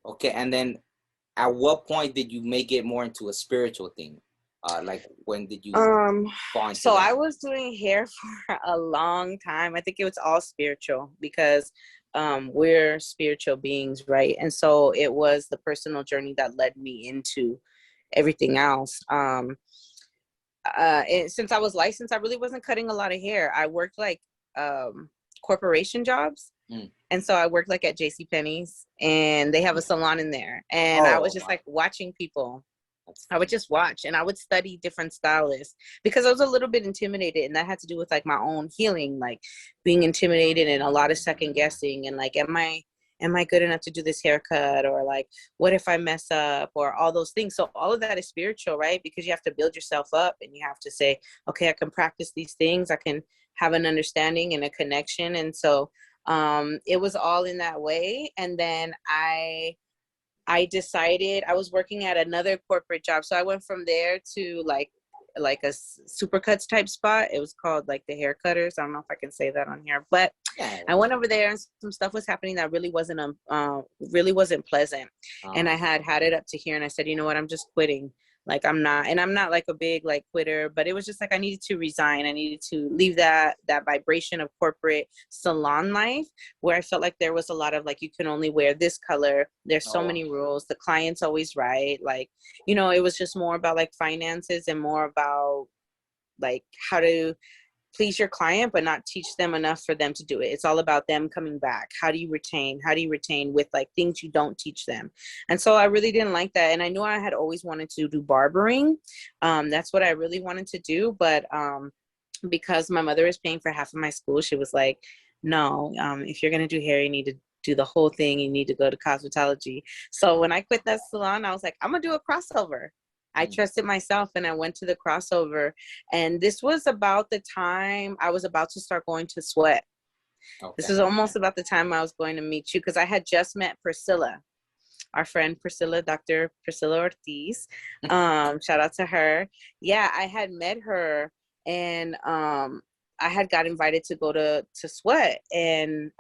Okay, and then at what point did you make it more into a spiritual thing? Like when did you fall into So I that? was doing hair for a long time. I think it was all spiritual because we're spiritual beings, right? And so it was the personal journey that led me into everything else. Since I was licensed, I really wasn't cutting a lot of hair. I worked like corporation jobs. Mm. And so I worked like at JC Penney's, and they have a salon in there. And I was Oh, just wow. like watching people. That's I would funny. just watch, and I would study different stylists because I was a little bit intimidated, and that had to do with like my own healing, like being intimidated and a lot of second guessing, and like, am I good enough to do this haircut, or like, what if I mess up, or all those things. So all of that is spiritual, right? Because you have to build yourself up, and you have to say, okay, I can practice these things, I can have an understanding and a connection. And so it was all in that way. And then I decided I was working at another corporate job. So I went from there to like a supercuts type spot. It was called like the hair cutters. I don't know if I can say that on here, but Yeah. I went over there and some stuff was happening that really wasn't pleasant. And I Um, had it up to here, and I said, you know what, I'm just quitting. Like I'm not like a big like quitter, but it was just like I needed to resign. I needed to leave that vibration of corporate salon life, where I felt like there was a lot of like, you can only wear this color. There's so oh, many rules. The client's always right. Like, it was just more about like finances and more about like how to please your client, but not teach them enough for them to do it. It's all about them coming back. How do you retain? How do you retain with like things you don't teach them? And so I really didn't like that. And I knew I had always wanted to do barbering. That's what I really wanted to do. But because my mother was paying for half of my school, she was like, no, if you're going to do hair, you need to do the whole thing. You need to go to cosmetology. So when I quit that salon, I was like, I'm going to do a crossover. I mm, trusted myself, and I went to the crossover. And this was about the time I was about to start going to Sweat. This okay. was almost about the time I was going to meet you, because I had just met Priscilla, our friend Priscilla, Dr. Priscilla Ortiz. Shout out to her. Yeah, I had met her, and I had got invited to go to Sweat. And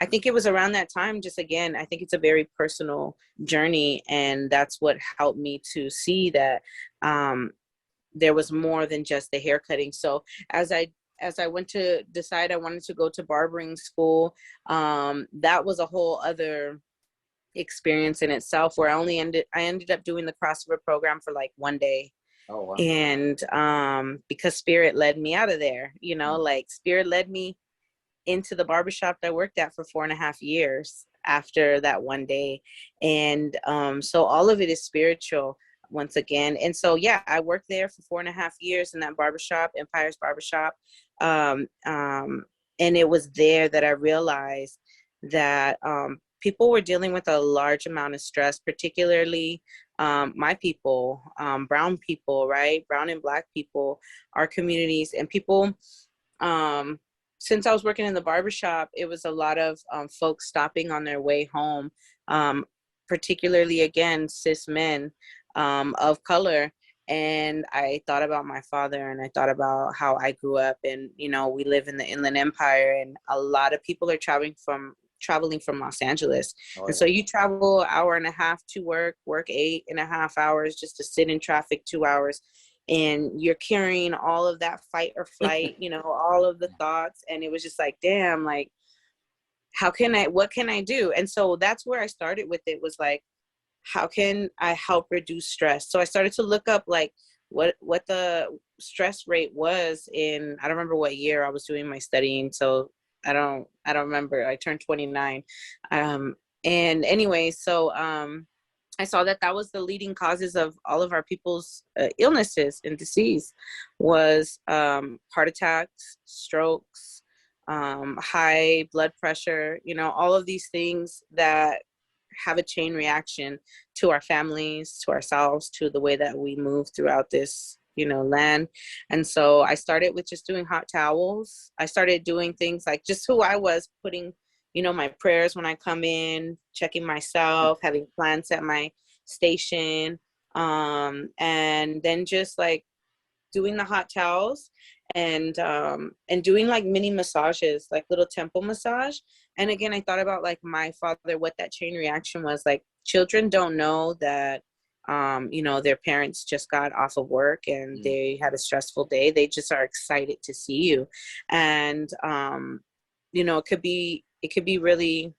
I think it was around that time, just again, I think it's a very personal journey. And that's what helped me to see that there was more than just the hair cutting. So as I went to decide I wanted to go to barbering school, that was a whole other experience in itself, where I ended up doing the crossover program for like one day. Oh, wow. And because spirit led me out of there, Mm, like spirit led me into the barbershop that I worked at for 4.5 years after that one day. And so all of it is spiritual once again. And so, yeah, I worked there for 4.5 years in that barbershop, Empire's Barbershop. Um, um, and it was there that I realized that people were dealing with a large amount of stress, particularly my people, brown people, right? Brown and black people, our communities, and people. Um, since I was working in the barbershop, it was a lot of folks stopping on their way home, particularly, again, cis men of color. And I thought about my father, and I thought about how I grew up. And, we live in the Inland Empire, and a lot of people are traveling from Los Angeles. oh, And so yeah. you travel an hour and a half to work 8.5 hours just to sit in traffic 2 hours, and you're carrying all of that fight or flight, all of the thoughts. And it was just like, damn, like, what can I do? And so that's where I started with it, was like, how can I help reduce stress? So I started to look up like what the stress rate was in, I don't remember what year I was doing my studying. So I don't remember. I turned 29. And anyway, so I saw that was the leading causes of all of our people's illnesses and disease, was heart attacks, strokes, high blood pressure, all of these things that have a chain reaction to our families, to ourselves, to the way that we move throughout this, land. And so I started with just doing hot towels. I started doing things like just who I was, putting, my prayers when I come in, checking myself, having plants at my station, and then just like doing the hot towels, and doing like mini massages, like little temple massage. And again, I thought about like my father, what that chain reaction was. Like, children don't know that, you know, their parents just got off of work and they had a stressful day. They just are excited to see you. And, you know, it could be really,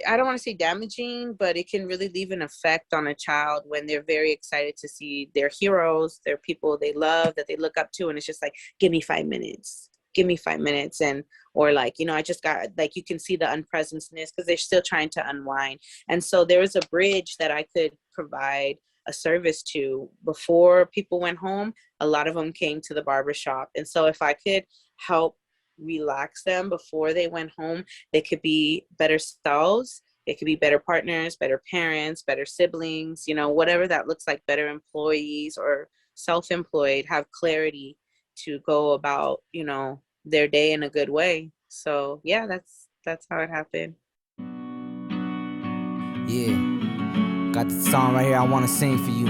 I don't want to say damaging, but it can really leave an effect on a child when they're very excited to see their heroes, their people they love, that they look up to. And it's just like, give me 5 minutes. Give me 5 minutes. And, or like, you know, I just got, like, you can see the unpresentness because they're still trying to unwind. And so there was a bridge that I could provide a service to before people went home. A lot of them came to the barbershop. And so if I could help relax them before they went home, they could be better selves. They could be better partners, better parents, better siblings, you know, whatever that looks like, better employees or self-employed, have clarity to go about, you know, their day in a good way. So yeah, that's how it happened. Yeah, got the song right here I want to sing for you.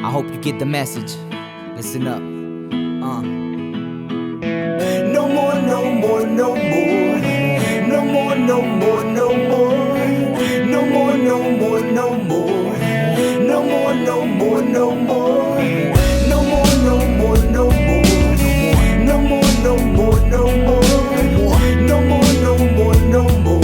I hope you get the message. Listen up. No more, no more, no more. No more, no more, no more. No more, no more, no more. No more, no more, no more. No more, no more, no more. No more, no more, no more. No more, no more, no more.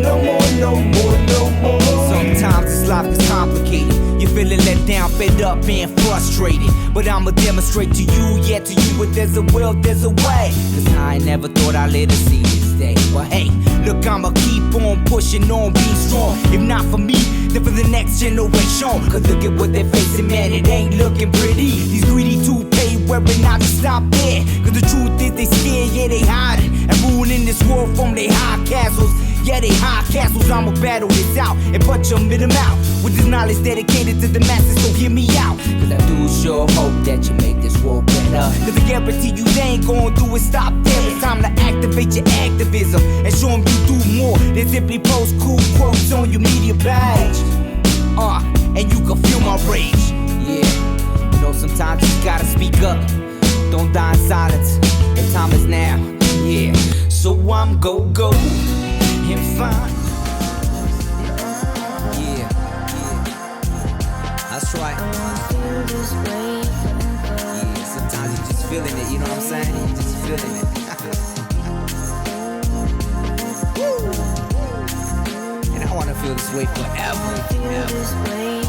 No more, no more, no more. Sometimes this life is complicated. You're feeling let down, fed up, and frustrated. But I'ma demonstrate to you, yeah, to you, what there's a will, there's a way. Cause I ain't never thought I'd live to see this day. But hey, look, I'ma keep on pushing on, being strong. If not for me, then for the next generation. Cause look at what they're facing, man, it ain't looking pretty. These greedy two-pay wearing out to stop there. Cause the truth is they scared, yeah, they hiding. And ruling this world from their high castles. Yeah, they high castles, I'ma battle this out and punch them in the mouth with this knowledge dedicated to the masses, so hear me out. Cause I do sure hope that you make this world better. Cause I guarantee you they ain't gonna do it, stop there. It's time to activate your activism and show them you do more than simply post cool quotes on your media page. And you can feel my rage. Yeah, you know sometimes you gotta speak up. Don't die in silence, the time is now. Yeah, so I'm go and find. Yeah, that's right. Yeah, sometimes you just feeling it, you know what I'm saying? You just feeling it. And I wanna feel this way forever.